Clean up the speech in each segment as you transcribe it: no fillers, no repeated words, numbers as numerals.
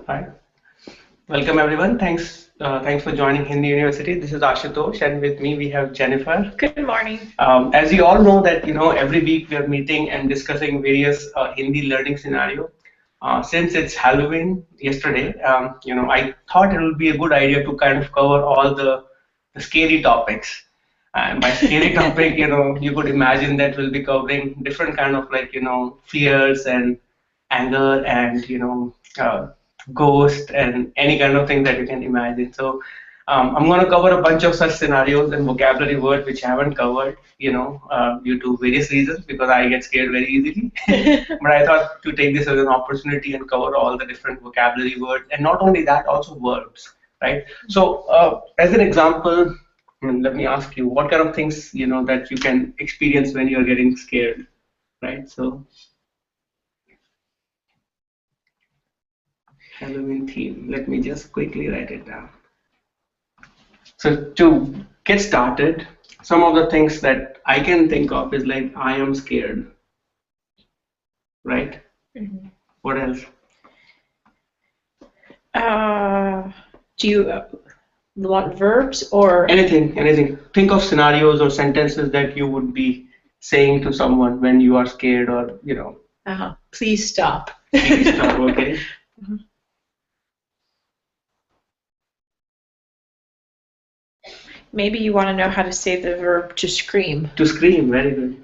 Hi, welcome everyone. Thanks for joining Hindi University. This is Ashutosh, and with me we have Jennifer. Good morning. As you all know that every week we are meeting and discussing various Hindi learning scenario. Since it's Halloween yesterday, I thought it would be a good idea to kind of cover all the scary topics. And by scary topic, you could imagine that we'll be covering different kind of fears and anger and ghost and any kind of thing that you can imagine. So I'm going to cover a bunch of such scenarios and vocabulary words which I haven't covered, due to various reasons because I get scared very easily. But I thought to take this as an opportunity and cover all the different vocabulary words, and not only that, also verbs, right? So as an example, let me ask you, what kind of things that you can experience when you're getting scared, right? So Halloween theme. Let me just quickly write it down. So to get started, some of the things that I can think of is like I am scared, right? Mhm. What else? Do you want verbs or? Anything. Think of scenarios or sentences that you would be saying to someone when you are scared or Please stop. please stop, okay? Maybe you want to know how to say the verb to scream. To scream, very good.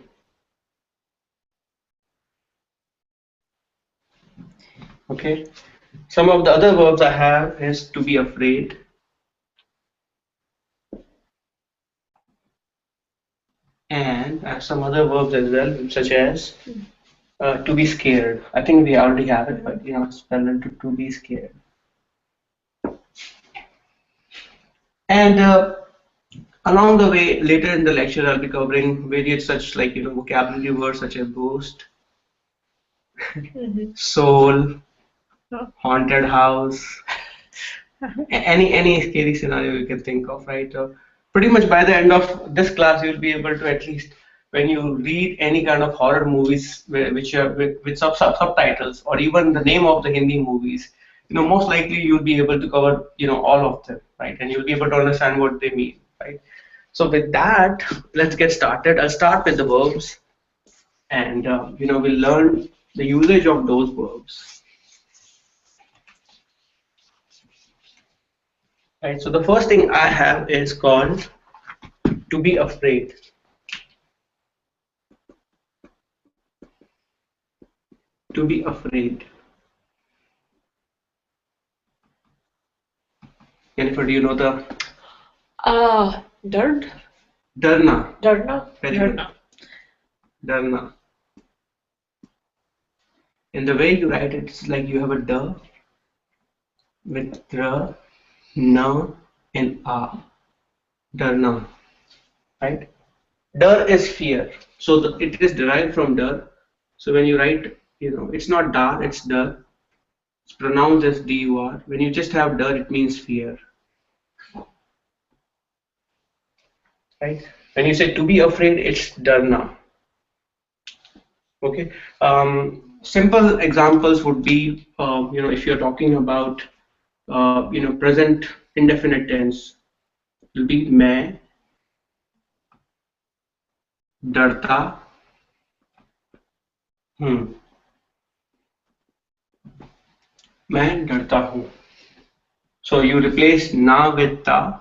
Okay. Some of the other verbs I have is to be afraid, and I have some other verbs as well, such as to be scared. I think we already have it, but it's better to be scared. And along the way, later in the lecture, I'll be covering various such like vocabulary words such as ghost, Mhm. soul, Oh. haunted house, any scary scenario you can think of, right? Pretty much by the end of this class, you'll be able to at least when you read any kind of horror movies which are with subtitles or even the name of the Hindi movies, most likely you'll be able to cover all of them, right? And you'll be able to understand what they mean, right? So with that, let's get started. I'll start with the verbs, and we'll learn the usage of those verbs. Right. So the first thing I have is called to be afraid. To be afraid. Jennifer, do you know the Dard? Darna? Darna? Very good. Darna. Darna. In the way you write it, it's like you have a d with r, n, and a. Darna. Right? Dar is fear. So it is derived from dar. So when you write, it's not dar, it's dar. It's pronounced as dur. When you just have dar, it means fear. Right? When you say to be afraid, it's darna. Okay. Simple examples would be, if you're talking about, present indefinite tense, will be मैं डरता हूँ. मैं डरता हूँ. So you replace na with ta,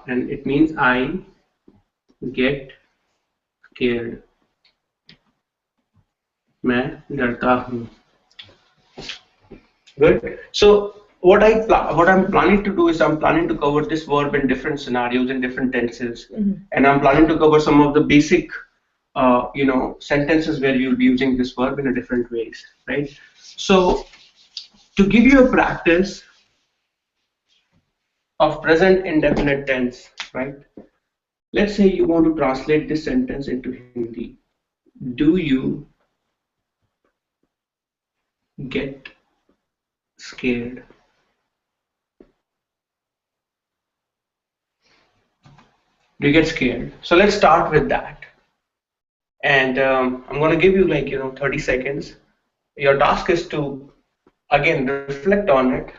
and it means I get scared. मैं डरता हूँ. Good. So what I'm planning to do is I'm planning to cover this verb in different scenarios in different tenses, and I'm planning to cover some of the basic, sentences where you'll be using this verb in a different ways, right? So to give you a practice of present indefinite tense, right? Let's say you want to translate this sentence into Hindi. Do you get scared? Do you get scared? So let's start with that. And I'm going to give you 30 seconds. Your task is to again reflect on it,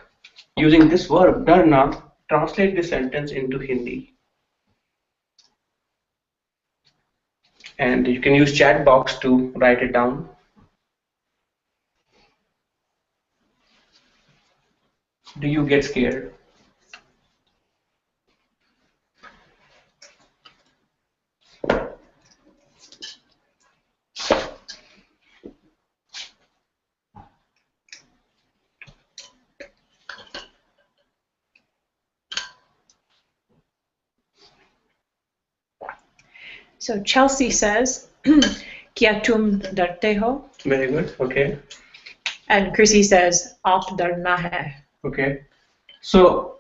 Using this verb darna, translate this sentence into Hindi. And you can use chat box to write it down. Do you get scared? So Chelsea says, "Kya tum darte ho?" Very good. Okay. And Chrissy says, "Aap darna hai." Okay. So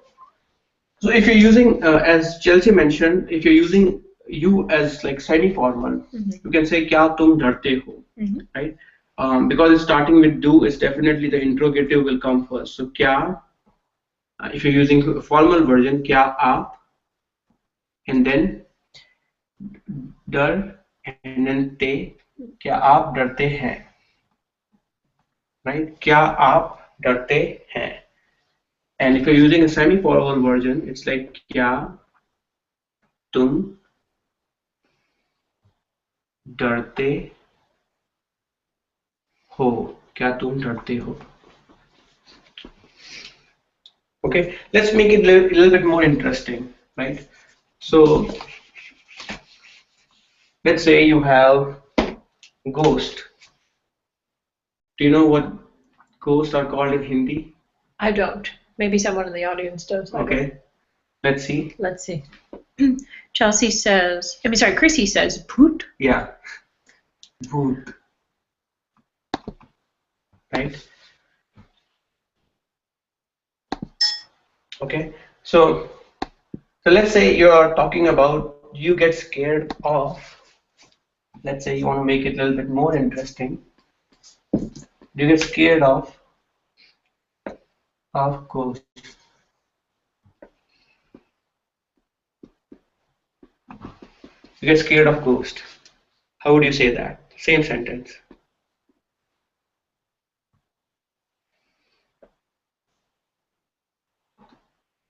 if you're using, as Chelsea mentioned, if you're using you as like semi-formal, you can say kya tum darte ho, right? Because it's starting with do, it's definitely the interrogative will come first. So kya, if you're using a formal version, kya aap, and then डर and then te, क्या आप डरते हैं, right? क्या आप डरते हैं. And if you're using a semi-formal version, it's like क्या तुम डरते हो, क्या तुम डरते हो. Okay, let's make it a little bit more interesting, right? So let's say you have ghost. Do you know what ghosts are called in Hindi? I don't. Maybe someone in the audience does. Okay, let's see. Let's see. Chelsea says, Chrissy says, "Bhoot." Yeah, bhoot, right? Okay, so let's say you're talking about you get scared of. Let's say you want to make it a little bit more interesting. You get scared of ghosts. You get scared of ghost. How would you say that? Same sentence.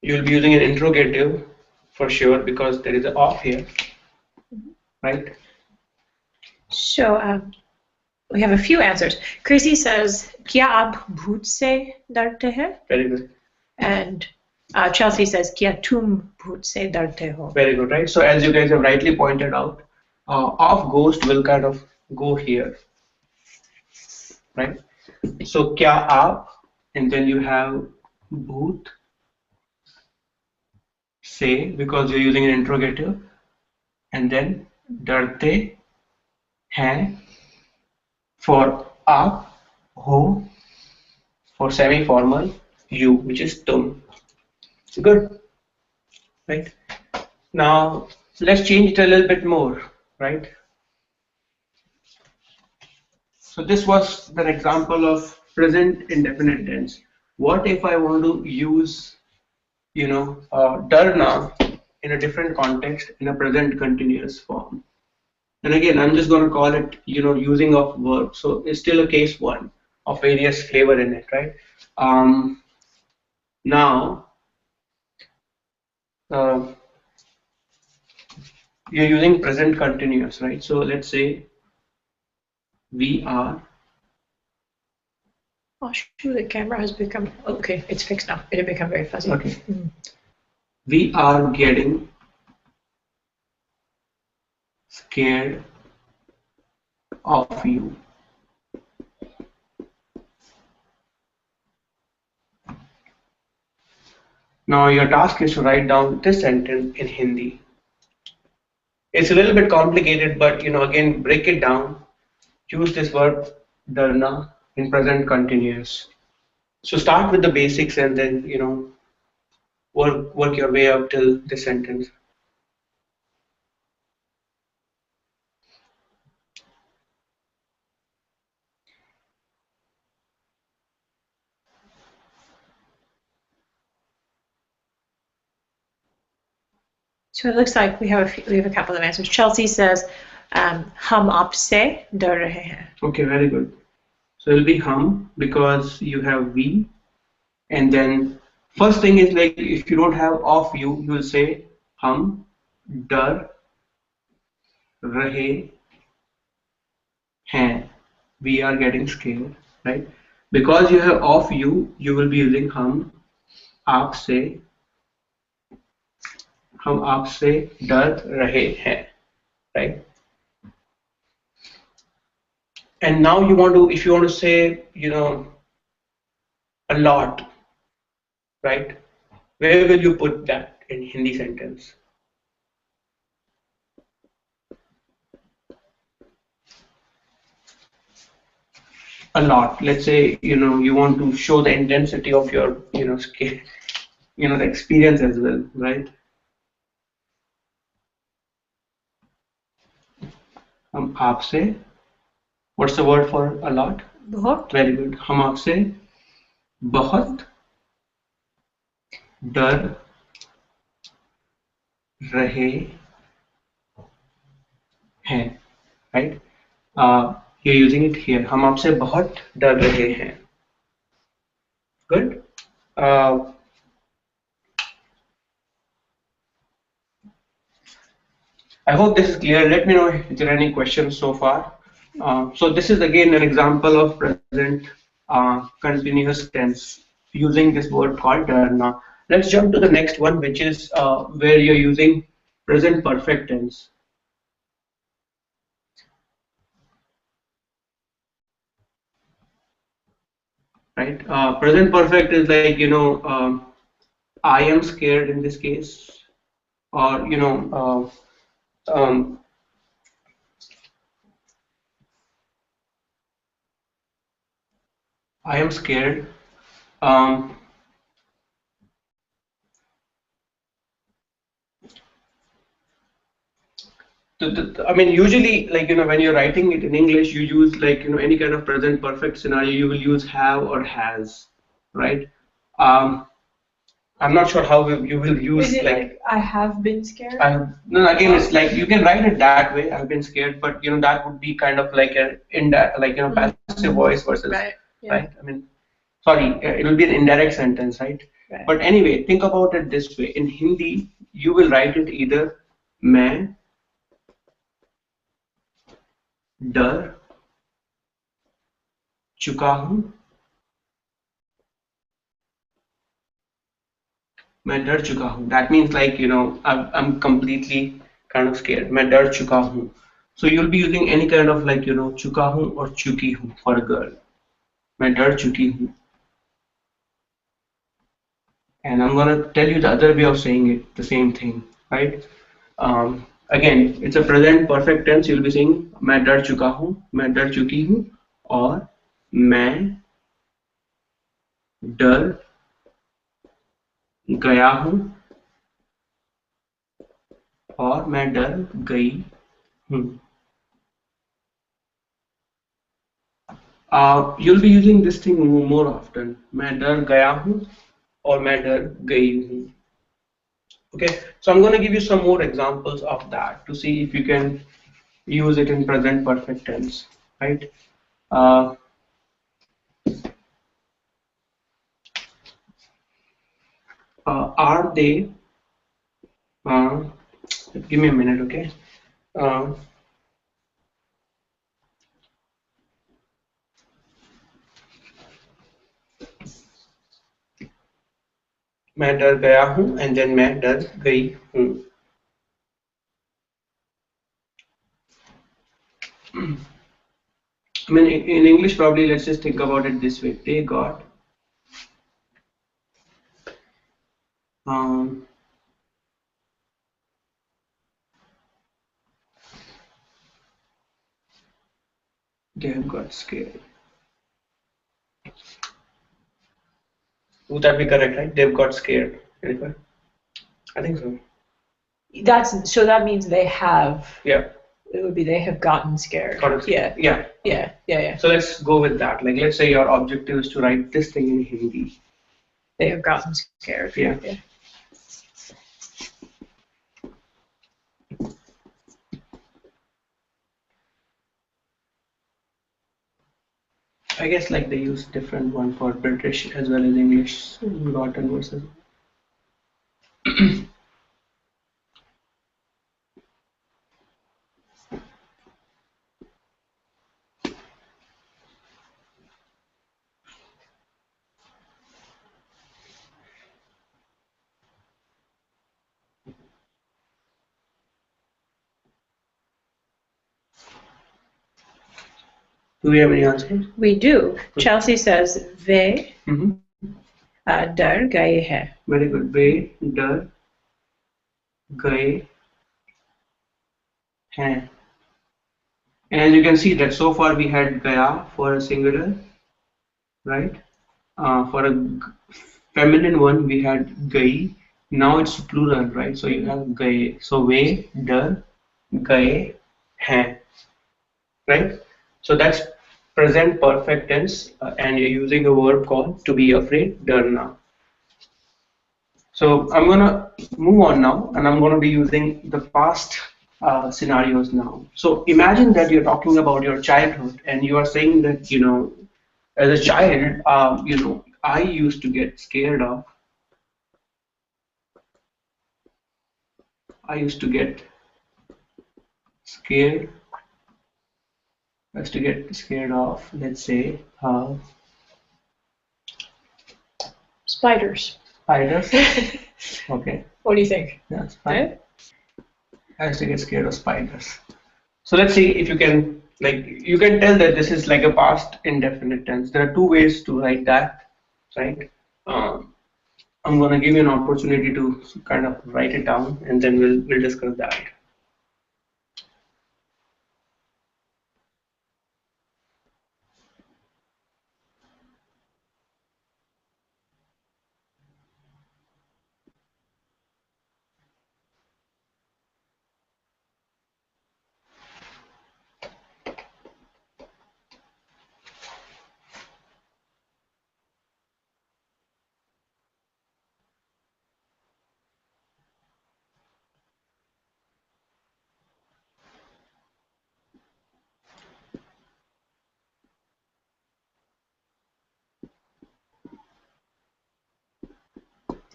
You'll be using an interrogative for sure because there is an off here, right? So we have a few answers. Chrissy says, "Kya aap bhoot se darte hai?" Very good. And Chelsea says, "Kya tum bhoot se darte ho?" Very good, right? So as you guys have rightly pointed out, off ghost will kind of go here, right? So kya aap, and then you have bhoot say because you're using an interrogative, and then डरते हैं for आप हो for semi-formal you, which is तुम. Good, right? Now let's change it a little bit more, right? So this was an example of present indefinite tense. What if I want to use, darna in a different context in a present continuous form? And again, I'm just going to call it, using of verb. So it's still a case one of various flavor in it, right? Now, uh, you're using present continuous, right? So let's say we are. Oh, shoot, the camera has become, okay, it's fixed now. It had become very fuzzy. Okay. We are getting scared of you. Now your task is to write down this sentence in Hindi. It's a little bit complicated, but again, break it down. Use this verb darna in present continuous. So start with the basics and then work your way up till this sentence. So it looks like we have a couple of answers. Chelsea says, "Hum aapse dar rahe hain." Okay, very good. So it'll be hum because you have we, and then First thing is like if you don't have of you will say हम डर रहे हैं. We are getting scared, right? Because you have of you will be using आपसे हम आपसे डर रहे हैं, right? And now you want to, if you want to say, a lot, right? Where will you put that in Hindi sentence? A lot. Let's say, you want to show the intensity of your, skill, the experience as well, right? आपसे, what's the word for a lot? बहुत. Very good. हम आपसे बहुत डर रहे हैं, right? You're using it here. हम आपसे बहुत डर रहे हैं. Good. I hope this is clear. Let me know if there are any questions so far. So this is again an example of present continuous tense using this word called darna. Let's jump to the next one, which is where you're using present perfect tense. Right? Present perfect is like, I am scared in this case, or, I am scared. Um, I mean, usually, like, when you're writing it in English, you use like, any kind of present perfect scenario, you will use have or has, right? I'm not sure how you will use Is it like I have been scared? no, again, it's like you can write it that way. I've been scared, but that would be kind of like an indirect, like passive voice versus Right. Yeah. right. I mean, sorry, it will be an indirect sentence, right? Right. But anyway, think about it this way. In Hindi, you will write it either मैं डर चुका हूँ, मैं डर चुका हूँ. That means like I'm completely kind of scared. मैं डर चुका हूँ. So you'll be using any kind of like चुका हूँ or चुकी हूँ for a girl. मैं डर चुकी हूँ. And I'm gonna tell you the other way of saying it, the same thing, right? Again, it's a present perfect tense. You'll be saying मैं डर चुका हूँ, मैं डर चुकी हूँ, और मैं डर गया हूँ, और मैं डर गई हूँ. You'll be using this thing more often. मैं डर गया हूँ और मैं डर गई हूँ. Okay, so I'm going to give you some more examples of that to see if you can use it in present perfect tense, right? Are they? Give me a minute, okay? मैं डर गया हूँ and then मैं डर गई हूँ. I mean, in English, probably let's just think about it this way. They got they have got scared. Would that be correct, right? They've got scared. Jennifer? I think so. So that means they have. Yeah. It would be they have gotten scared. Yeah. Yeah. Yeah. Yeah. Yeah. So let's go with that. Like, let's say your objective is to write this thing in Hindi. They have gotten scared. Yeah. Yeah. I guess like they use different one for British as well as English. Gotten versus. Do we have any answers? We do. Chelsea says ve dar gaye hai. Very good. वे डर गए हैं. And as you can see that so far we had gaya for a singular, right? For a feminine one we had gai. Now it's plural, right? So you have gaye. So वे डर गए हैं, right? So that's present perfect tense, and you're using a verb called to be afraid, डरना. So I'm gonna move on now, and I'm gonna be using the past scenarios now. So imagine that you're talking about your childhood, and you are saying that as a child, I used to get scared of. I used to get scared. I used to get scared of, let's say, Spiders. spiders. Okay. What do you think? That's fine. I used to get scared of spiders. So let's see if you can tell that this is like a past indefinite tense. There are two ways to write that, right? Um, I'm gonna give you an opportunity to kind of write it down, and then we'll discuss that.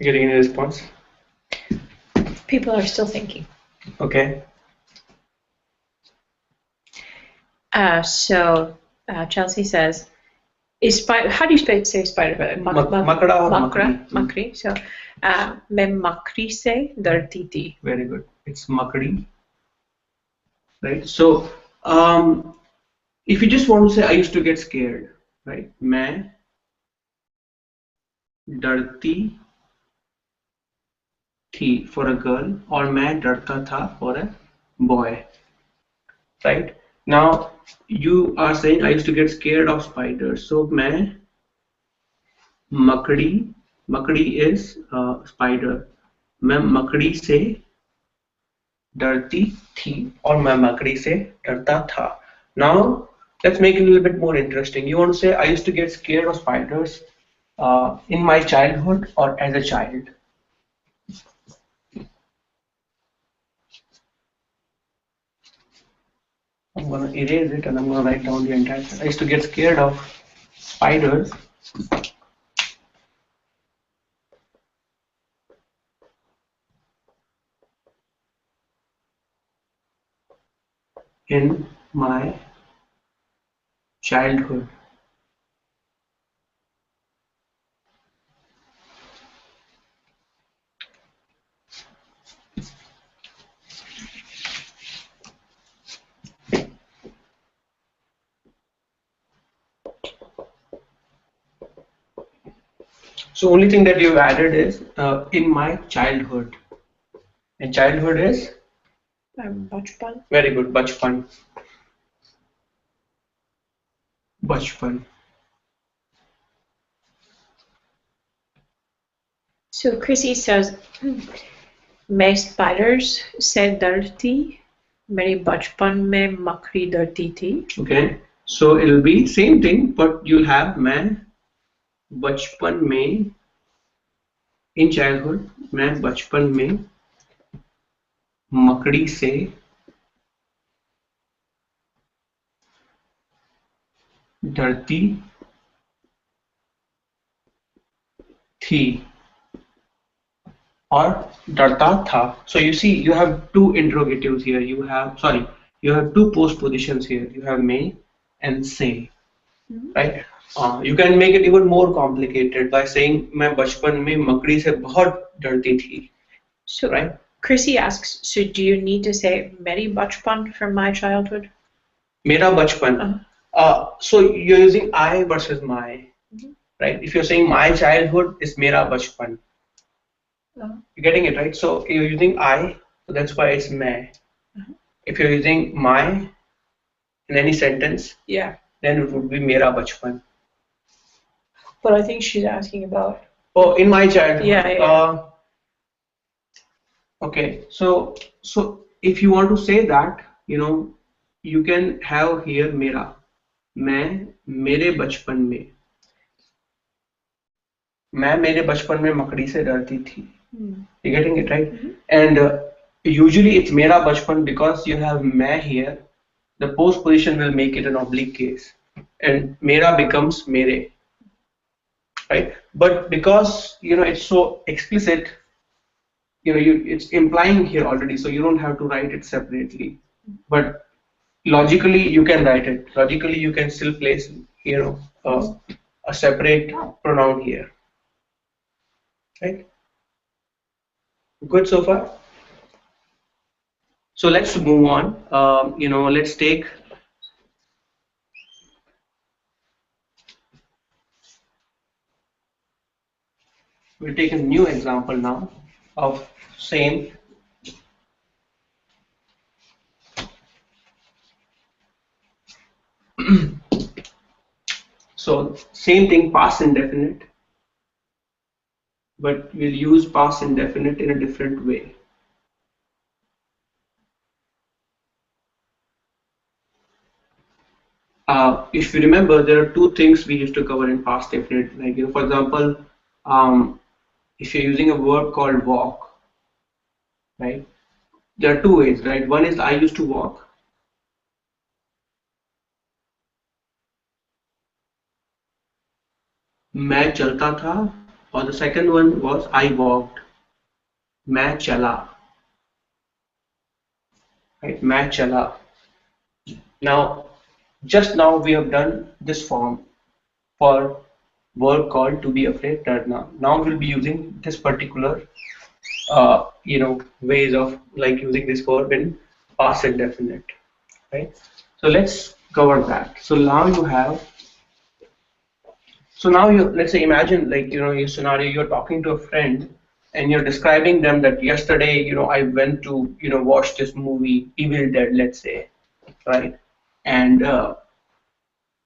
Getting any response? People are still thinking. Okay. So Chelsea says, how do you say spider? Makda or makri? Makri. So मैं makri से डरती थी. Very good. It's makdi, right? So if you just want to say I used to get scared, right? मैं डरती थी for a girl, और मैं डरता था for a boy, right? Now you are saying I used to get scared of spiders. So मैं मकड़ी is spider. मैं मकड़ी से डरती थी और मैं मकड़ी से डरता था. Now let's make it a little bit more interesting. You want to say I used to get scared of spiders in my childhood or as a child. I'm gonna erase it and I'm gonna write down the entire thing. I used to get scared of spiders in my childhood. So only thing that you've added is in my childhood. And childhood is? बचपन. Very good, bachpan. Bachpan. So Chrissy says, मैं spiders से डरती, मेरे बचपन में मकड़ी डरती थी. Okay, so it'll be same thing, but you'll have मैं बचपन में, in childhood, मैं बचपन में मकड़ी से डरती थी or darta tha. So you see, you have two interrogatives here. You have, sorry, you have two post positions here. You have may and say, Mhm. right? You can make it even more complicated by saying मैं बचपन में मकड़ी से बहुत डरती थी, So right? Chrissy asks, so do you need to say Meri Bachpan from my childhood? मेरा बचपन. Uh-huh. So you're using I versus my, Mhm. right? If you're saying my childhood is मेरा बचपन, Uh-huh. you're getting it, right? So you're using I, so that's why it's मैं. Uh-huh. If you're using my in any sentence, Yeah, then it would be मेरा बचपन. but I think she's asking about. Oh, in my childhood. Yeah, yeah. Okay, so if you want to say that, you can have here मेरा. मैं मेरे बचपन में मैं मेरे बचपन में मकड़ी से डरती थी. Hmm. You getting it right? Mhm. And usually it's मेरा बचपन because you have मैं here. The post position will make it an oblique case, and मेरा becomes मेरे, right? But because it's so explicit, it's implying here already, so you don't have to write it separately. But logically you can write it. Logically you can still place a separate pronoun here, right? Good so far. So let's move on. Let's take we'll take a new example now of same. So same thing, past indefinite, but we'll use past indefinite in a different way. If you remember, there are two things we used to cover in past definite. Like, for example, um, if you're using a verb called walk, right? There are two ways, right? One is I used to walk. मैं चलता था. Or the second one was I walked. मैं चला. Right? मैं चला. Now, just now we have done this form for verb called to be afraid, डरना. Now we'll be using this particular ways of like using this verb in past indefinite, right? So let's cover that. So now you, let's say, imagine, like, your scenario, you're talking to a friend and you're describing them that yesterday, I went to, watch this movie Evil Dead, let's say, right? And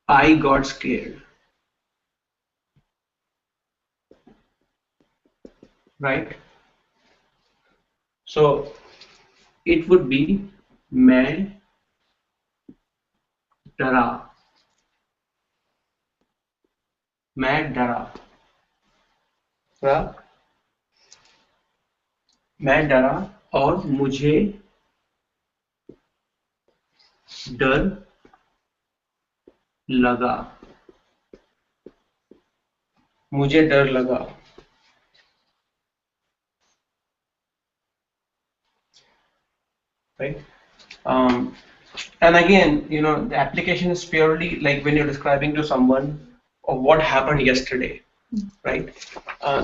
I got scared, right? So it would be मैं डरा. मैं डरा. right? मैं डरा और मुझे डर लगा. मुझे डर लगा, right? Um, and again, the application is purely like when you're describing to someone of what happened yesterday, right?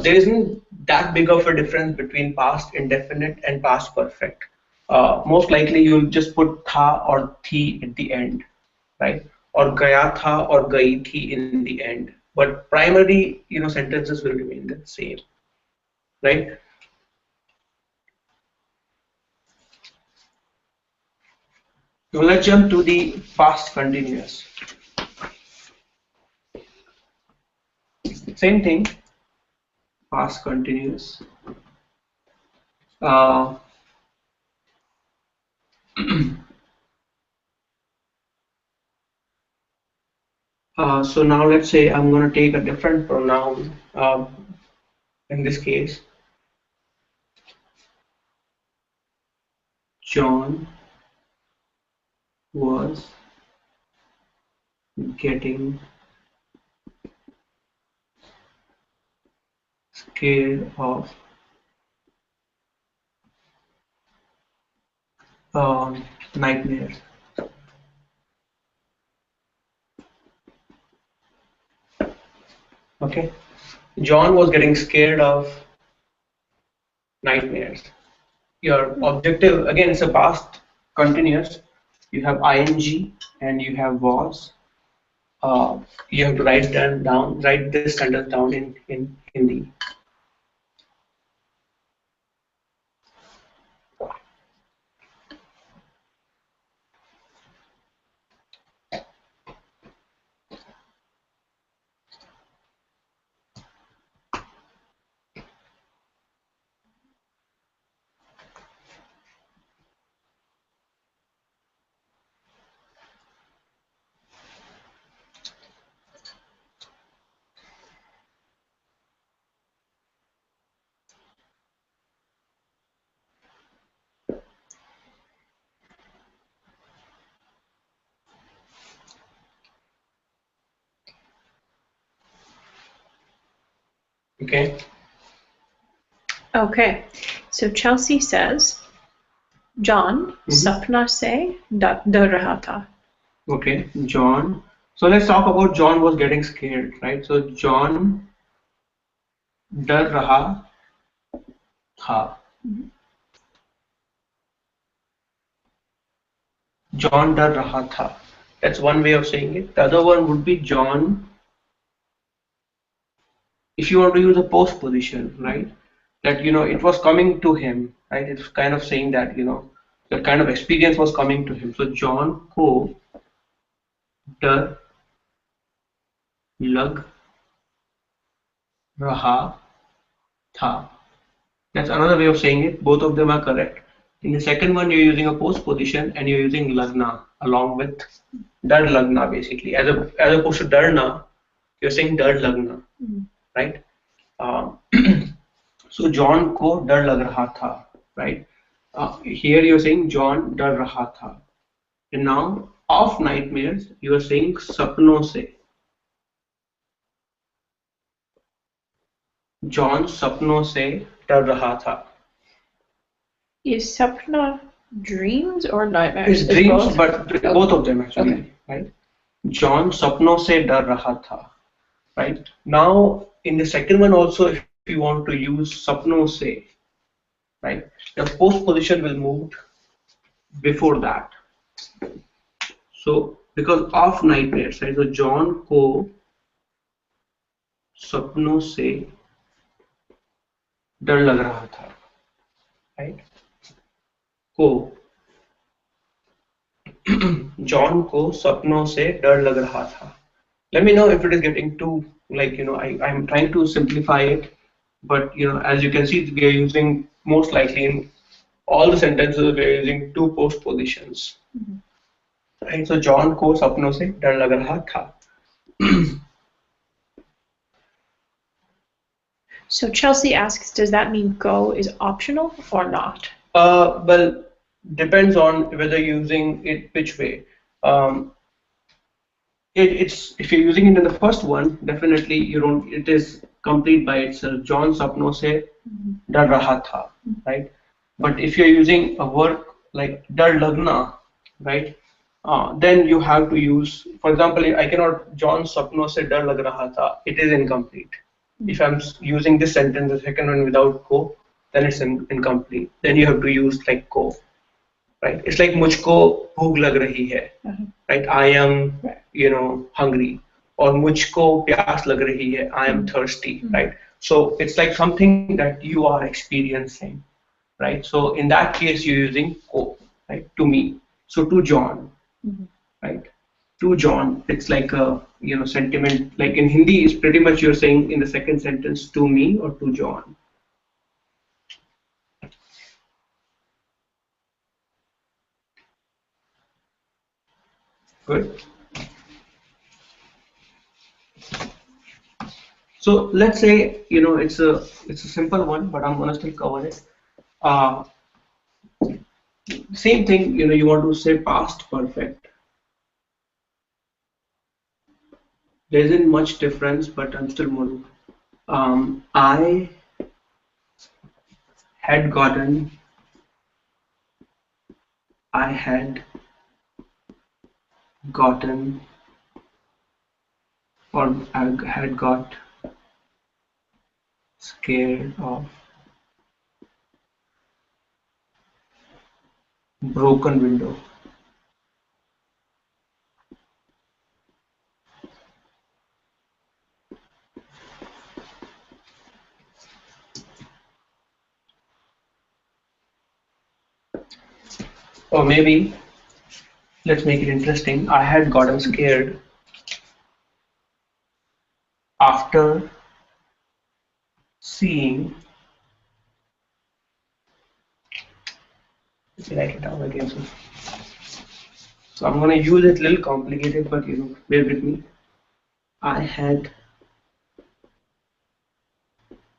There isn't that big of a difference between past indefinite and past perfect. Most likely you'll just put tha or thi at the end, right? Or gaya tha or gayi thi in the end. But primary, sentences will remain the same, right? So let's jump to the past continuous. Same thing, past continuous. Uh, so now let's say I'm going to take a different pronoun. In this case, John was getting scared of nightmares. Okay, John was getting scared of nightmares. Your objective again is a past continuous. You have ing and you have was. You have to write this sentence down in Hindi. Okay. Okay. So Chelsea says, John sapna se dar raha tha. Okay, John. So let's talk about John was getting scared, right? So John डर रहा था. John डर रहा था. That's one way of saying it. The other one would be John. If you want to use a post position, right? That it was coming to him, right? It's kind of saying that that kind of experience was coming to him. So John को डर लग रहा था. That's another way of saying it. Both of them are correct. In the second one, you're using a post position and you're using lagna along with dar lagna basically. As opposed to darna, you're saying dar lagna, right? So John को डर लग रहा था, right? Here you're saying John डर रहा था. And now of nightmares, you are saying सपनों से. John सपनों से डर रहा था. Is sapna dreams or nightmares? It's dreams, but both of them actually, right? John सपनों से डर रहा था, right? Now in the second one also, if you want to use सपनों से, right? The post position will move before that. So because of nightmares, right? So John को सपनों से डर लग रहा था, right? को जॉन को सपनों से डर लग रहा था. Let me know if it is getting too I'm trying to simplify it, but as you can see, we are using most likely in all the sentences we are using two post positions. Right? So John को सपनों से डर लग रहा था. So Chelsea asks, does that mean go is optional or not? Well, depends on whether you're using it which way. It's if you're using it in the first one, definitely you don't. It is complete by itself. John सपनों से डर रहा था, right? But if you're using a verb like डर लगना, right? Then you have to use, for example, I cannot John सपनों से डर लग रहा था. It is incomplete. If I'm using this sentence, the second one without को, then it's incomplete. Then you have to use like को, right? It's like मुझको भूख लग रही है, right? I am, hungry. Or मुझको प्यास लग रही है. I am thirsty, right? So it's like something that you are experiencing, right? So in that case, you're using को, right? To me. So to John, right? To John, it's like a sentiment. Like in Hindi, is pretty much you're saying in the second sentence to me or to John. Good. So let's say it's a simple one, but I'm gonna still cover it. Same thing. You want to say past perfect. There isn't much difference, but I'm still more. I had gotten, I had gotten, or I had got scared of broken window. Or maybe, let's make it interesting. I had gotten scared after seeing, let me write it down again. So I'm going to use it a little complicated, but bear with me. I had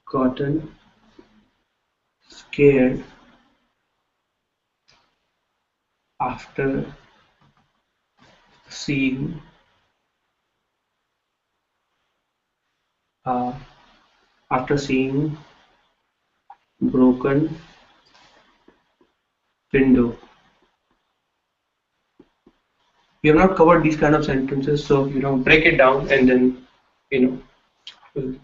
gotten scared after seeing uh, broken window. We have not covered these kind of sentences, so break it down and then you know.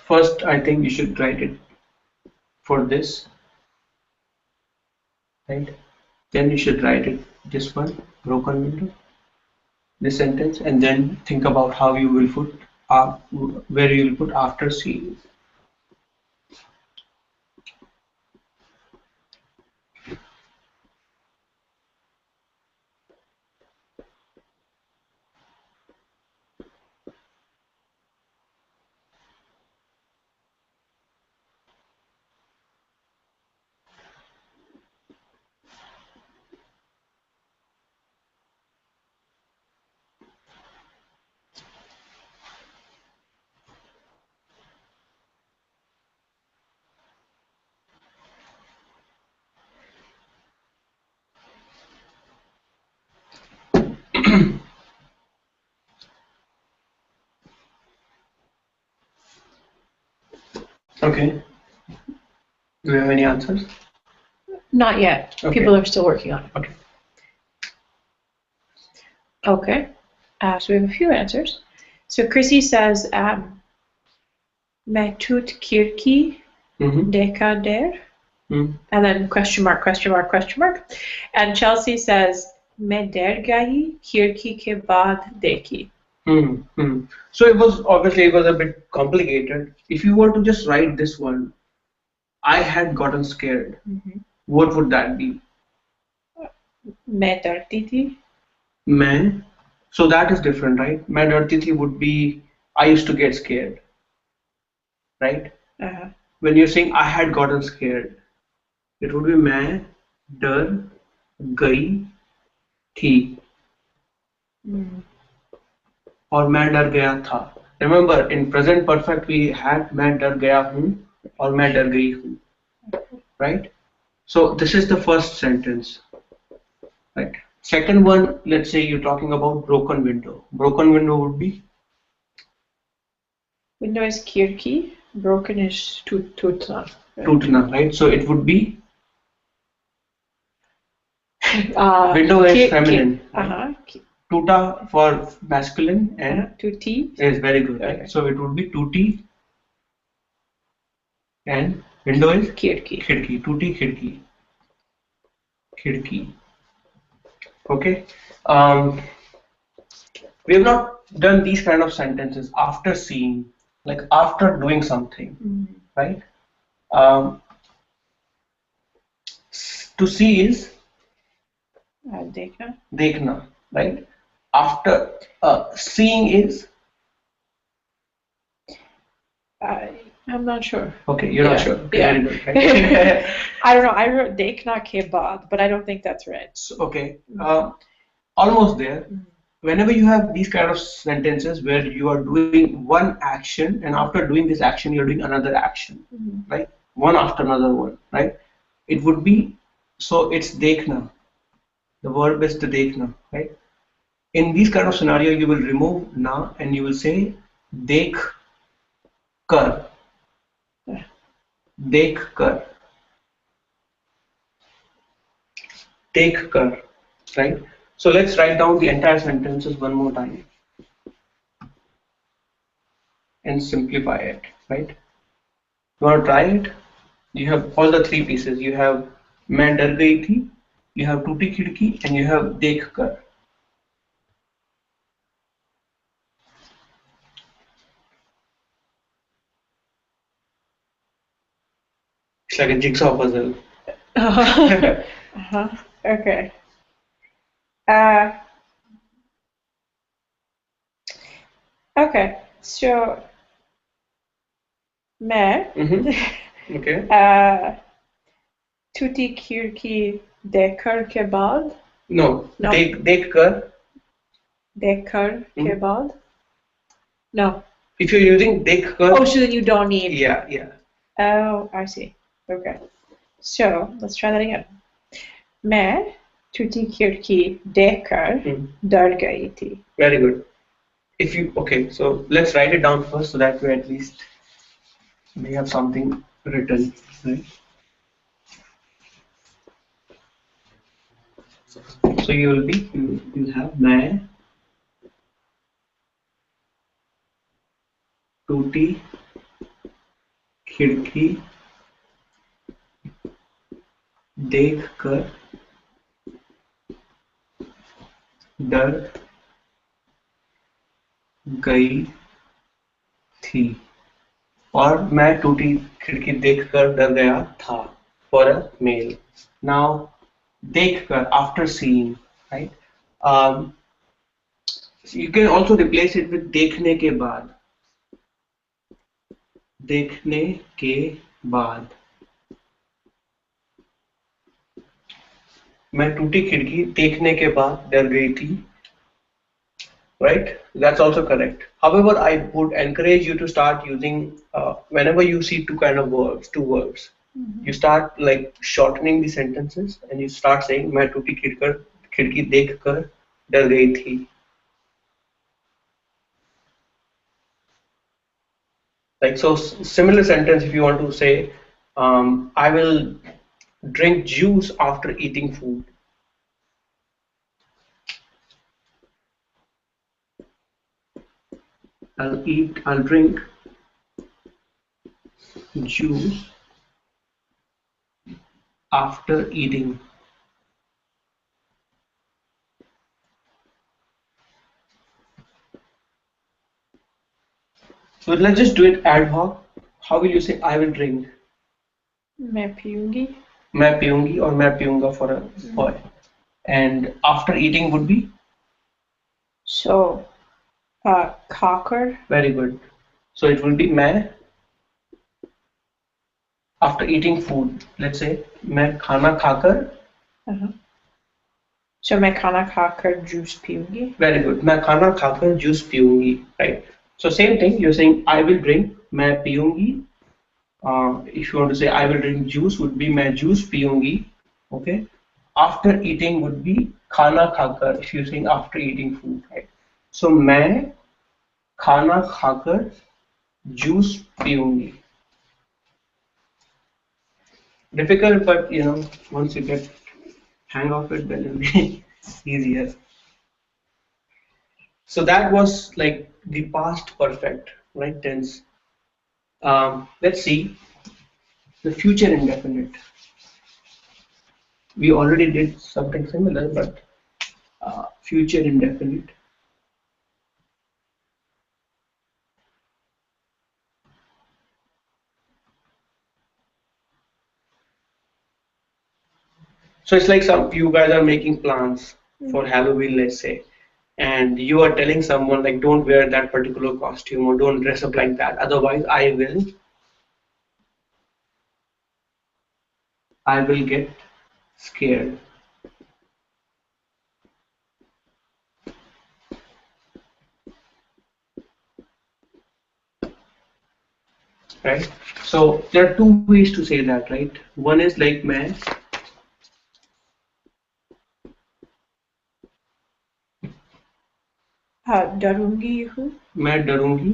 First, I think you should write it for this, right? Then you should write it this one, broken window, this sentence, and then think about how you will put where you will put after seeing. Okay. Do you have any answers? Not yet. Okay. People are still working on it. Okay. Okay. So we have a few answers. So Chrissy says, "Med tut kirki deka der," and then question mark, question mark, question mark. And Chelsea says, "Med dergahi kirki ke baad deki." So it was a bit complicated. If you were to just write this one, I had gotten scared. What would that be? Main डरती थी. मैं. So that is different, right? मैं डरती थी would be I used to get scared, right? When you're saying I had gotten scared, it would be मैं डर गई थी. और मैं डर गया था. Remember, in present perfect we had मैं डर गया हूँ और मैं डर गई हूँ, right? So this is the first sentence, right? Second one, let's say you're talking about broken window. Broken window would be? Window is kirki, broken is tutna. Tutna, right? So it would be? Window is feminine. Tuta for masculine and tuti is very good, right? Okay. So it would be tuti and window is khidki. Khidki. Tuti khidki. Khidki. Okay. We have not done these kind of sentences after seeing, like after doing something, right? To see is dekhna, right? After seeing is I'm not sure. Okay, you're not sure. Okay, yeah. Very good. Right? I don't know. I wrote dekhna ke baad, but I don't think that's right. So, okay, almost there. Whenever you have these kind of sentences where you are doing one action and after doing this action you're doing another action, right? One after another one, right? It would be, so it's dekhna. The verb is the dekhna, right? In these kind of scenario you will remove na and you will say dekh कर, देख कर, take कर, right? So let's write down the entire sentences one more time and simplify it, right? You want to try it? You have all the three pieces. You have मैं डर गई थी, you have टूटी खिड़की, and you have देख कर. It's like a jigsaw puzzle. Okay. Okay. So मैं Okay. टूटी खिड़की देखकर के बाद No. No. देख कर. देखकर के बाद No. If you're using देख कर. Oh, so then you don't need. Yeah. Oh, I see. Okay. So let's try that again. मैं टूटी खिड़की देखकर डर गई थी. Very good. If you okay, so let's write it down first so that way at least we have something written, right? So you'll have मैं टूटी खिड़की देख कर डर गई थी, और मैं टूटी खिड़की देखकर डर गया था, for a male. Now देखकर, after seeing, right? You can also replace it with देखने के बाद. देखने के बाद. मैं टूटी खिड़की देखने के बाद डर गई थी. Right? That's also correct. However, I would encourage you to start using whenever you see two verbs. You start like shortening the sentences and you start saying मैं टूटी खिड़की देख कर डर गई थी. Like so, similar sentence if you want to say I will drink juice after eating food. I'll drink juice after eating. So let's just do it ad hoc. How will you say I will drink? मैं पीऊंगी. मैं पीऊंगी और मैं पीऊंगा for a boy. And after eating would be? So, खाकर. Very good. So it will be मैं after eating food. Let's say मैं खाना खाकर. So मैं खाना खाकर जूस पीऊंगी. Very good. मैं खाना खाकर juice पीऊंगी. Right. So same thing. You're saying I will drink. मैं पीऊंगी. If you want to say I will drink juice would be मैं juice पीऊंगी. Okay. After eating would be खाना खाकर. If you're saying after eating food, right? So मैं खाना खाकर juice पीऊंगी. Difficult, but once you get hang of it, then it'll be easier. So that was like the past perfect, right tense. Let's see the future indefinite. We already did something similar, but future indefinite. So it's like you guys are making plans for Halloween, let's say, and you are telling someone like, don't wear that particular costume or don't dress up like that. Otherwise, I will get scared. Right? So there are two ways to say that, right? One is like मैं डरूंगी हूँ. मैं डरूंगी.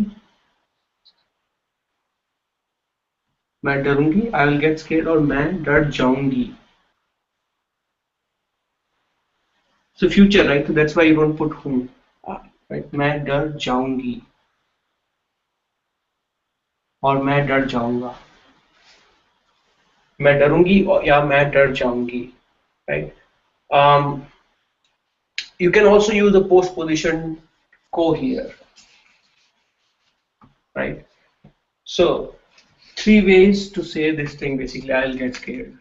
मैं डरूंगी, I will get scared, और मैं डर जाऊंगी. So future, right? So that's why you don't put whom, right? मैं डर जाऊंगी और मैं डर जाऊंगा. मैं डरूंगी या मैं डर जाऊंगी, right? Um, you can also use the postposition ko here, right? So three ways to say this thing basically. I'll get scared.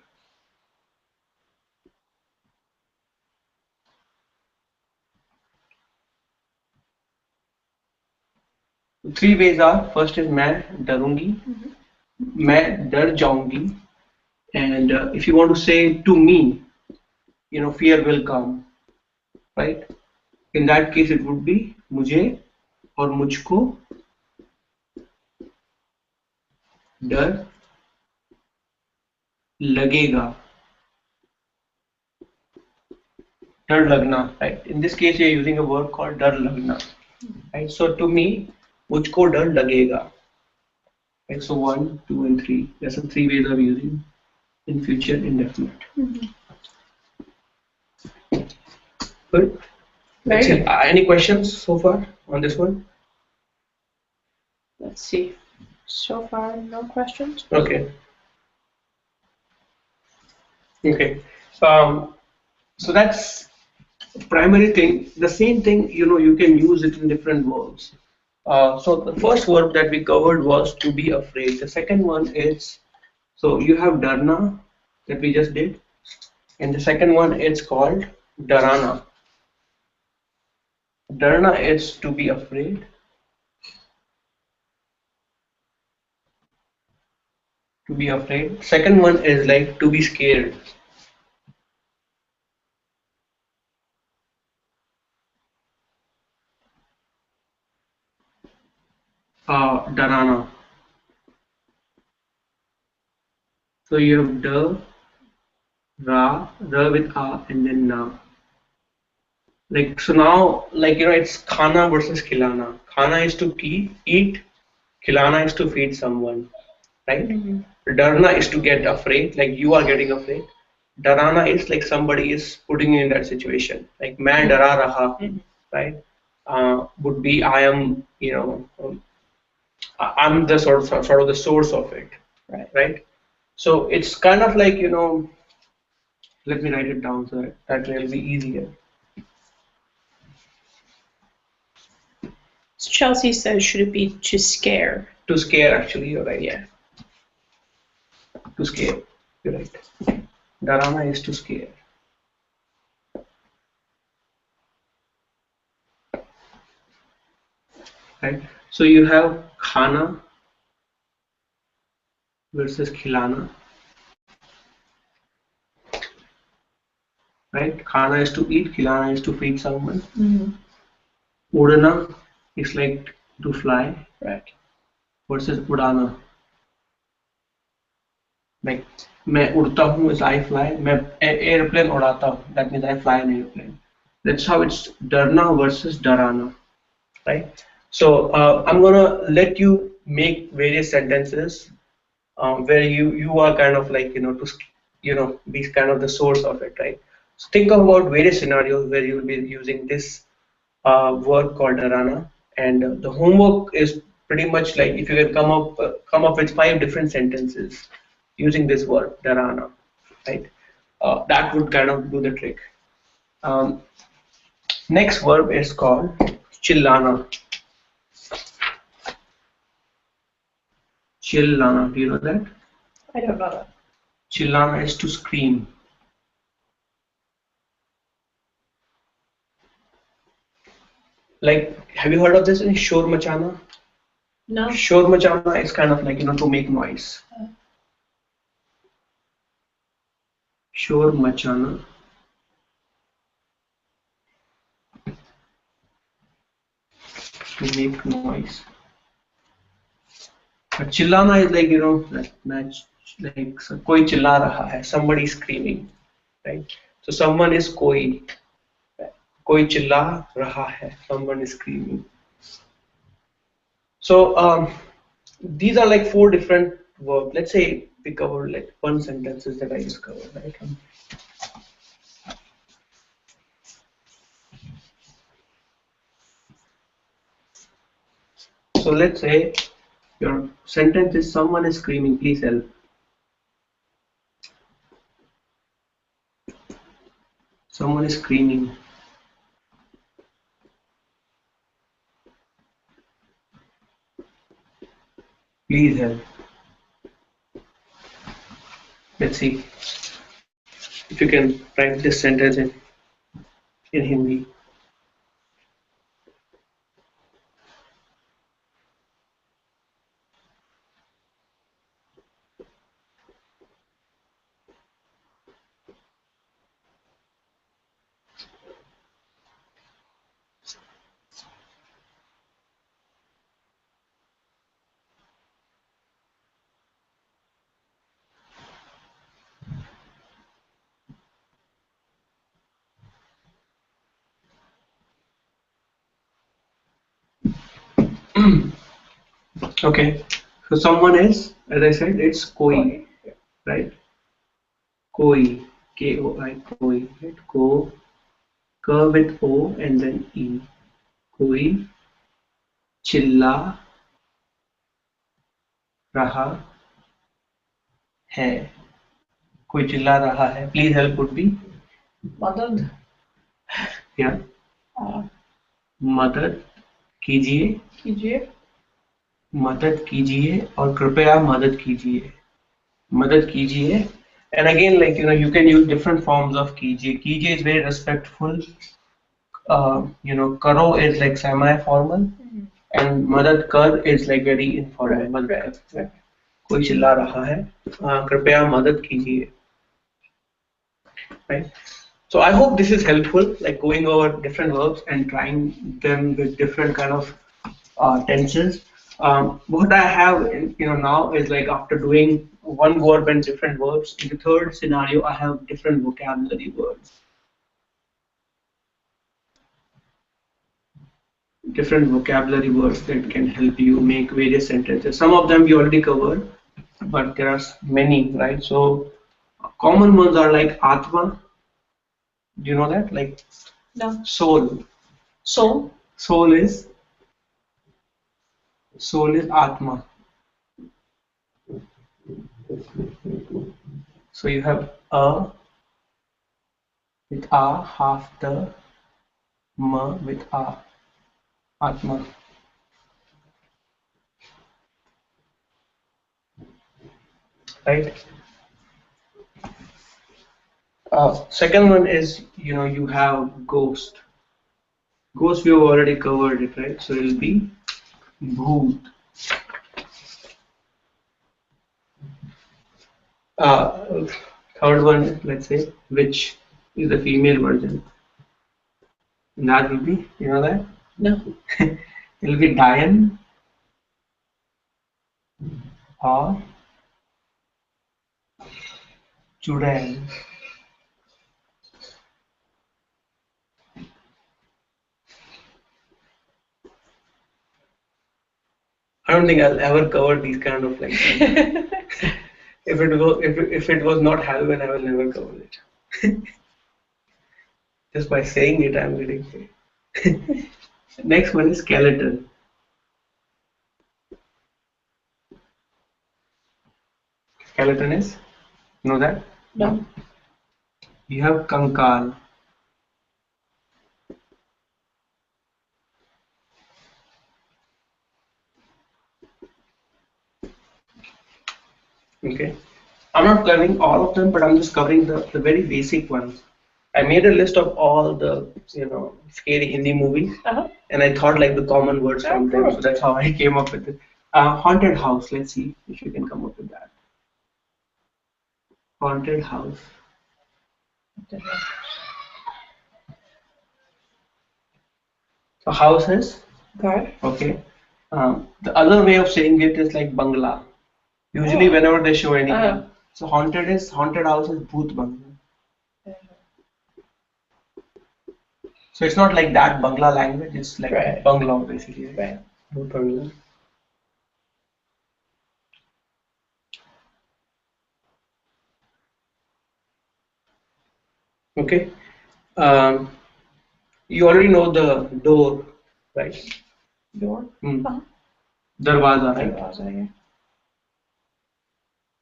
Three ways are, first is मैं डरूंगी, मैं डर जाऊंगी, and if you want to say to me, fear will come, right? In that case it would be मुझे और मुझको डर लगेगा, डर लगना, right? In this case you're using a word called डर लगना, right? So to me, मुझको डर लगेगा, right? So 1, 2 and 3, there's some three ways of using in future indefinite. Good. Very good. Any questions so far on this one? Let's see. So far, no questions. Okay. Okay. So that's primary thing. The same thing, you can use it in different verbs. So the first verb that we covered was to be afraid. The second one is, so you have darna that we just did, and the second one is called darana. Darna is to be afraid. To be afraid. Second one is like to be scared. Darana. So you have da, ra with a, and then na. Like so now, it's khana versus khilana. Khana is to eat, khilana is to feed someone, right? Darna is to get afraid, like you are getting afraid. Darana is like somebody is putting you in that situation. Like main dara raha, right? Would be I am, I'm the sort of the source of it, right? So it's kind of like, let me write it down so that will be easier. Chelsea says, should it be to scare? To scare, actually, you're right. Yeah. To scare, you're right. Darana is to scare. Right. So you have khana versus khilana. Right. Khana is to eat, khilana is to feed someone. Udana is like to fly. Right. Versus udana. Like मैं उड़ता हूँ is I fly. मैं airplane उड़ाता हूँ. That means I fly an airplane. That's how it's darna versus darana. Right. So I'm gonna let you make various sentences where you are kind of like to be kind of the source of it, right? So think about various scenarios where you will be using this word called darana, and the homework is pretty much like if you can come up with 5 different sentences using this word darana, right? That would kind of do the trick. Next verb is called chillana. Chillana, do you know that? I don't know that. Chillana is to scream. Like, have you heard of this in shor machana? No. Shor machana is kind of like, to make noise. Shor machana. To make noise. But chillana is like, like koi chilla raha hai, somebody is screaming, right? So someone is koi chilla raha hai, someone is screaming. So these are like 4 different verb. Let's say we covered like one sentences that I just covered, right? So let's say your sentence is someone is screaming, please help. Someone is screaming. Please help. Let's see if you can write this sentence in Hindi. Okay, so someone is, as I said, it's koi, right? Koi, K-O-I, koi, right? Ko, K with O and then E. Koi चिल्ला रहा है. कोई चिल्ला रहा है. Please help would be मदद. yeah. मदद कीजिए. कीजिए. मदद कीजिए और कृपया मदद कीजिए. मदद कीजिए. And again, like you can use different forms of कीजिए. कीजिए is very respectful. Karo is like semi-formal, and मदद कर is like very informal. मदद कर. कोई चिल्ला रहा है. कृपया मदद कीजिए. Right. So I hope this is helpful, like going over different verbs and trying them with different kind of tenses. What I have, now is like after doing one verb and different verbs, in the third scenario, I have different vocabulary words. Different vocabulary words that can help you make various sentences. Some of them we already covered, but there are many, right? So common ones are like Atma. Do you know that? Like No. soul. Soul. Soul is Atma. So you have a with a, half the, ma with a, Atma. Right? Second one is, you have ghost. Ghost we have already covered it, right? So it will be bhoot. Third one, let's say, witch is the female version. And that will be, you know that? No. It will be Diane or Chudel. I don't think I'll ever cover these kind of like. If it was not Halloween, I will never cover it. Just by saying it, I'm getting paid. Next one is skeleton. Skeleton is, know that? No. You have kankal. Okay. I'm not covering all of them, but I'm just covering the very basic ones. I made a list of all the scary Hindi movies, and I thought like the common words from them. So that's how I came up with it. Haunted house. Let's see if you can come up with that. Haunted house. So house is okay. The other way of saying it is like bangla. Usually, whenever they show anything, so haunted house is bhoot bangla. So it's not like that Bangla language, it's like Bangla basically. Right. Bangla. Okay. Um, you already know the door, right? Door. Darwaza, right? Darwaza, yeah.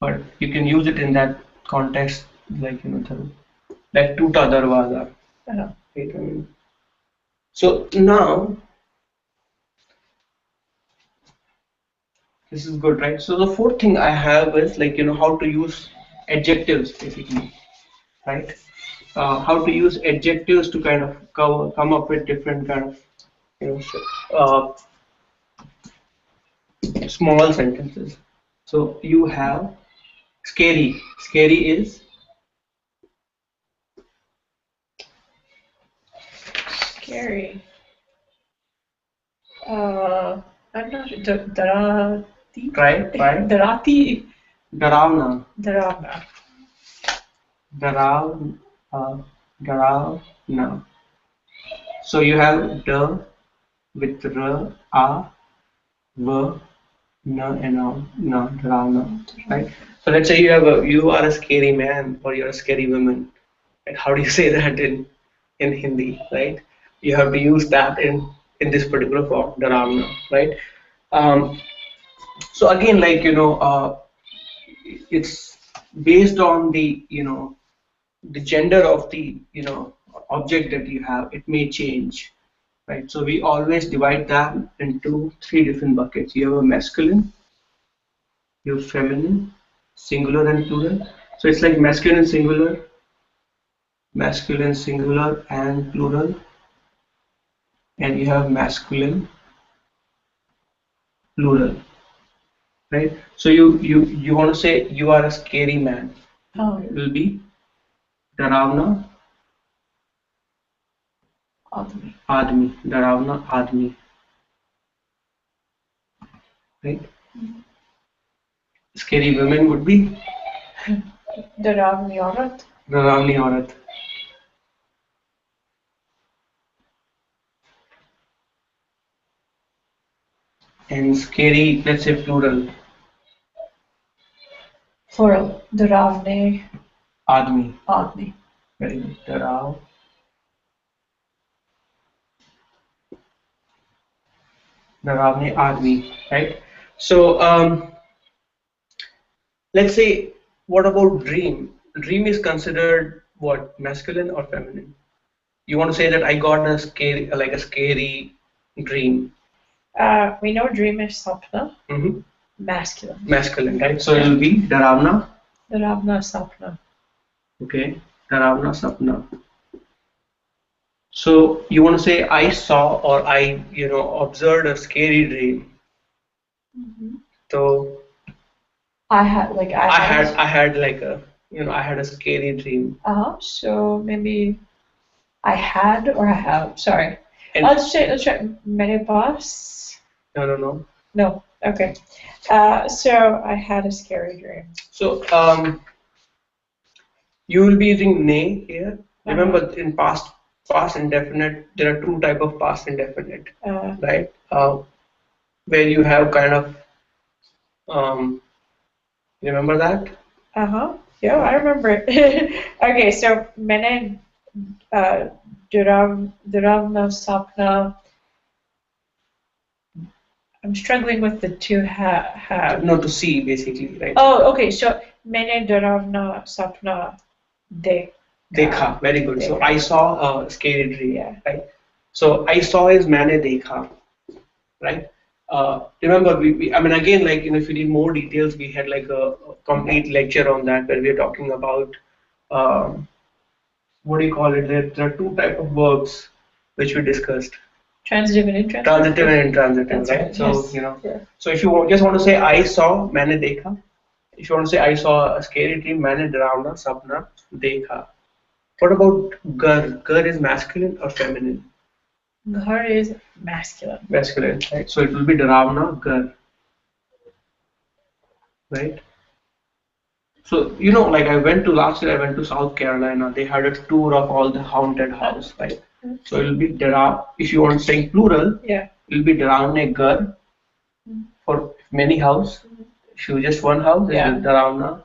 But you can use it in that context, like like tuta darwaza. Right? I mean, so now this is good, right? So the fourth thing I have is like how to use adjectives basically, right? How to use adjectives to kind of come up with different kind of you know uh, small sentences. So you have scary. Scary is scary. I'm not Darati. Try. Darati. Daravna. Daravna. Darav. Daravna. So you have the with r, a, v, na, and na, Daravna. Right. So let's say you are a scary man or you're a scary woman. And how do you say that in Hindi, right? You have to use that in this particular form, Dharamna, right? Um, so again, like it's based on the the gender of the object that you have. It may change, right? So we always divide that into three different buckets. You have a masculine, you have feminine, singular, and plural. So it's like masculine, singular, and plural. And you have masculine, plural, right? So you want to say you are a scary man. It will be Daravna Admi. Daravna Admi, right? Scary women would be Daravni Aurat. Daravni Aurat. And scary, let's say plural. Plural. Daravne Admi. Admi. Very good. Daravne Admi, right? So let's say, what about dream? Dream is considered what, masculine or feminine? You want to say that I got a scary dream. We know dream is sapna. Masculine. Masculine, right? So it will be Dharavna. Dharavna sapna. Okay, Dharavna sapna. So you want to say I saw or I observed a scary dream. So I had like I had like a I had a scary dream. So maybe I had or I have. Sorry. Let's try. Mere paas. No. No. Okay. So I had a scary dream. So you will be using ne here. Remember, in past indefinite, there are two type of past indefinite, right? Where you have kind of remember that? Yeah, I remember it. Okay, so मैंने दुरावना sapna. I'm struggling with the two have. No, to see basically, right? Oh, okay. So मैंने दुरावना sapna देखा. Very good. So I saw a scary dream. Yeah. Right. So I saw is मैंने देखा, right? Remember, I mean, again, like if you need more details, we had like a complete lecture on that where we are talking about what do you call it? There are two type of verbs which we discussed. Transitive and intransitive. Transitive and intransitive, right? Right. So yes. So if you just want to say I saw, मैंने देखा. If you want to say I saw a scary dream, मैंने डरावना सपना देखा. What about gar? Gar is masculine or feminine? Gar is masculine. Masculine, right? So it will be Dharavna Gar, right? So like last year I went to South Carolina. They had a tour of all the haunted house, right? So it will be Dharav. If you want to say plural, it will be Dharavne Gar for many house. If you just one house, it will be Dharavna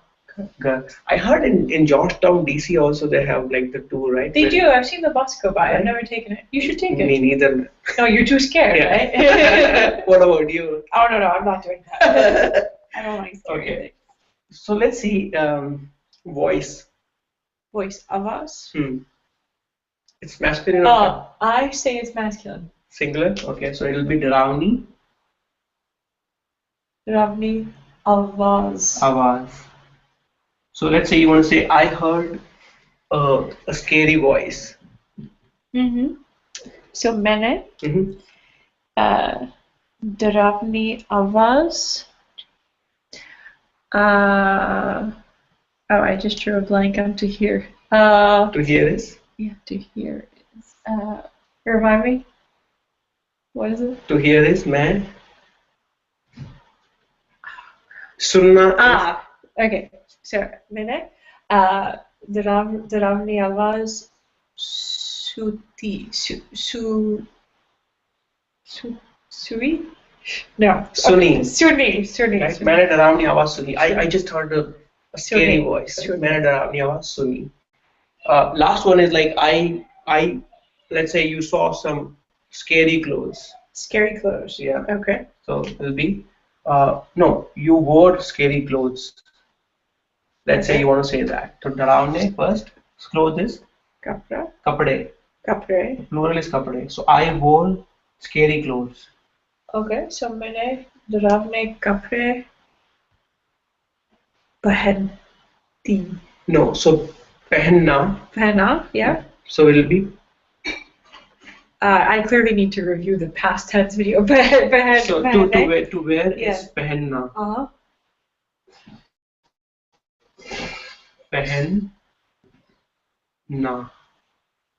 Gar. I heard in Georgetown, DC also they have like the tour, right? They do. I've seen the bus go by. Right? I've never taken it. You should take it. Me neither. No, you're too scared, right? What about you? Oh no, I'm not doing that. I don't like scary things. So let's see. Voice. Voice. Avaz. It's masculine. Oh, I say it's masculine. Singular. Okay, so it'll be Dravni. Dravni. Avaz. Avaz. So let's say you want to say, I heard a scary voice. So मैंने डरावनी आवाज. Oh, I just drew a blank on to hear. To hear is? Yeah, to hear is. Remind me. What is it? To hear is मैं. सुनना. Okay. So मैंने डरावनी आवाज Sui? No. Suni. Suni. Right? मैंने डरावनी आवाज सुनी. I just heard a scary voice. Right? मैंने डरावनी आवाज सुनी. Last one is like I let's say you saw some scary clothes. Scary clothes. Yeah. Okay. So it'll be no, you wore scary clothes. Let's say you want to say that. So डरावने first. Clothes is Kapra. कपड़े. Kapre. Plural is कपड़े. So I wore scary clothes. Okay, so मैंने डरावने कपड़े पहनी. No, so पहना, yeah. So it'll be. I clearly need to review the past tense video. So to wear is पहनना. पहनना.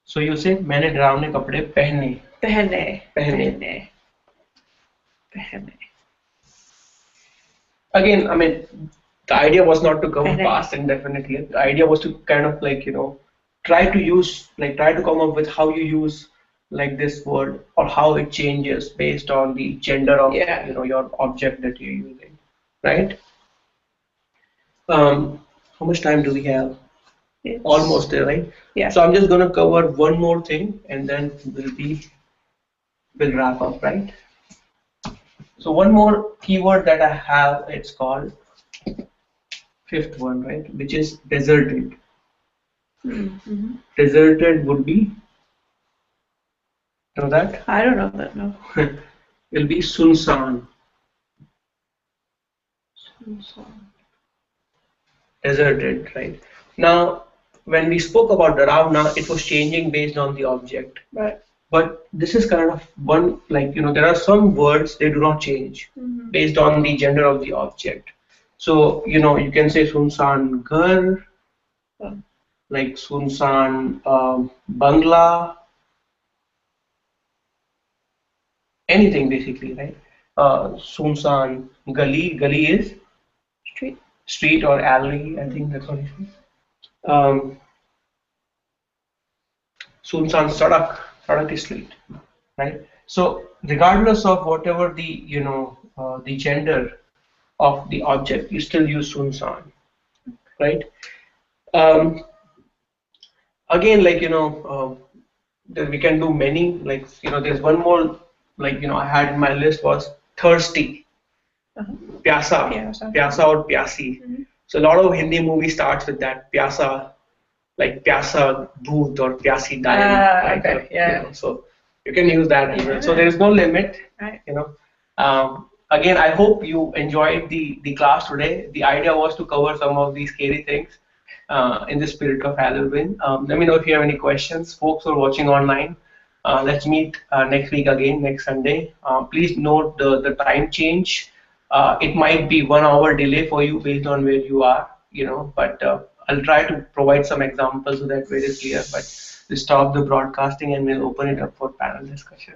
So you say मैंने डरावने कपड़े पहने. पहने. Again, I mean, the idea was not to cover past indefinitely. The idea was to kind of like, try to come up with how you use like this word or how it changes based on the gender of your object that you're using, right? How much time do we have? It's almost there, right? Yeah. So I'm just gonna cover one more thing and then we'll wrap up, right? So one more keyword that I have, it's called fifth one, right? Which is deserted. Deserted would be, know that? I don't know that, no. It'll be sunsan. Deserted, right? Now, when we spoke about Dharavna, it was changing based on the object. Right. But this is kind of one, like, there are some words, they do not change based on the gender of the object. So, you can say sunsan ghar, like sunsan bangla, anything basically, right? Sunsan gali is street or alley, I think that's what it is. Sunsan sadak is street, right? So regardless of whatever the the gender of the object, you still use sunsan, right? Again, like we can do many, like there's one more, like I had in my list was thirsty, pyasa or pyasi. So a lot of Hindi movie starts with that pyasa, like pyasa doodh or pyasi dal. Okay. So you can use that as well. So there is no limit, right. Again, I hope you enjoyed the class today. The idea was to cover some of these scary things in the spirit of Halloween. Let me know if you have any questions, folks who are watching online. Let's meet next week again, next Sunday. Please note the time change. It might be 1 hour delay for you based on where you are, but I'll try to provide some examples so that way it is clear. But we'll stop the broadcasting and we'll open it up for panel discussion.